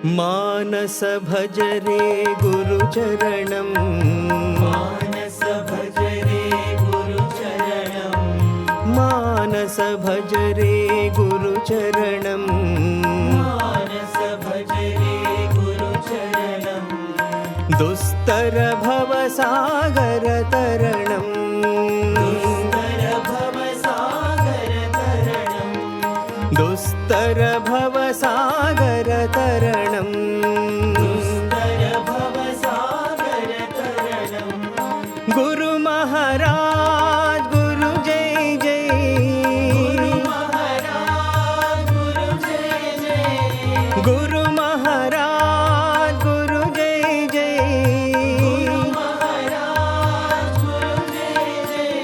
मानस भज रे गुरुचरणं मानस भज रे गुरुचरणं मानस भज रे गुरुचरणं मानस भज रे गुरुचरणं दुस्तर भवसागर तरणं दुस्तर भवसागर तरणं दुस्तर भवसागर तरणं दुस्तर भवसागर तरणं गुरु महाराज गुरु जय जय गुरु महाराज गुरु जय जय गुरु महाराज गुरु जय जय गुरु महाराज गुरु जय जय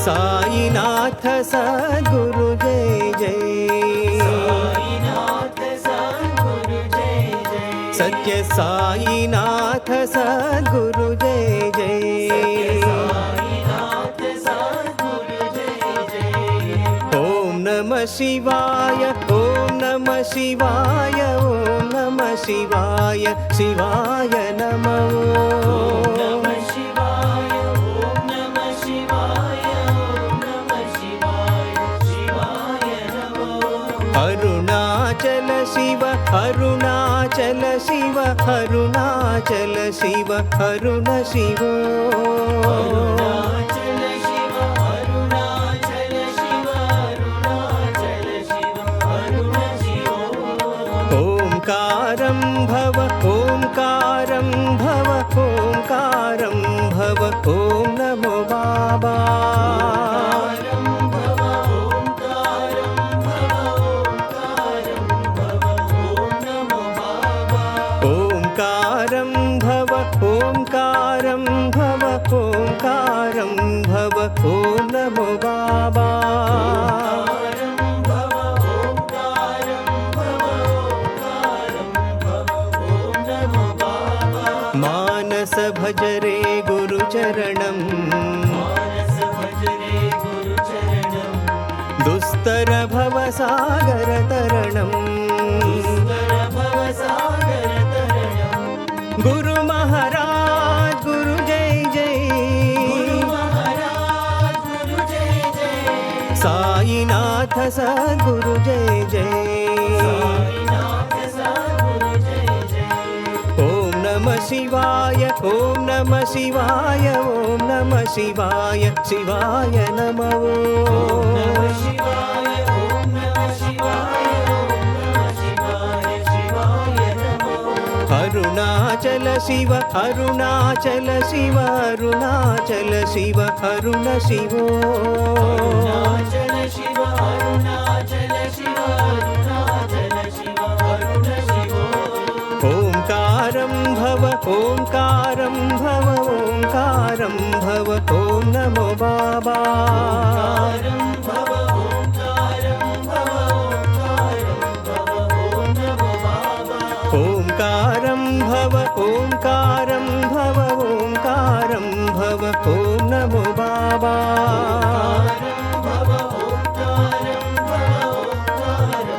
साईनाथ सद्गुरु जय जय साईनाथ सद्गुरु जय जय सत्य साईनाथ सद्गुरु जय जय साईनाथ सद्गुरु जय जय ओम नमः शिवाय ओम नमः शिवाय ओम नमः शिवाय शिवाय नमः नमः शिवाय ओम नमः शिवाय ओम नमः शिवाय शिवाय नमो अरुणाचल शिव अरुणाचल शिव अरुणाचल शिव अरुण शिवो अरुणाचल शिव अरुणाचल शिव अरुणाचल शिव अरुण शिव ओंकारं भव ओंकारं भव ओंकारं भव ओम नमो बाबा ओंकारं भव ओंकारं भव ओंकारं भव ओम नमो बाबा ओंकारं भव ओंकारं भव ओंकारं भव ओम नमो बाबा ओंकारं भव ओंकारं भव ओंकारं भव ओम नमो बाबा मानस भज रे गुरुचरणं मानस भज रे गुरुचरणं दुस्तर भवसागर तरणं दुस्तर भवसागर तरणं गुरु महाराज गुरु जय जय गुरु महाराज गुरु जय जय साईनाथ सद्गुरु जय जय साईनाथ सद्गुरु जय जय ओम नमः शिवाय ओम नमः शिवाय ओम नमः शिवाय शिवाय नमः नमः शिवाय ओम नमः शिवाय ओम नमः शिवाय शिवाय नमो अरुणाचल शिव अरुणाचल शिव अरुणाचल शिव अरुण शिवो अरुणाचल शिव अरुणाचल शिव अरुणाचल शिव अरुण शिव ओंकारं भव ओंकारं भव ओंकारं भव ओम नमो बाबा ओंकारं भव ओंकारं भव ओंकारं भव ओम नमो बाबा ओंकारं भव ओंकारं भव ओंकारं भव ओम नमो बाबा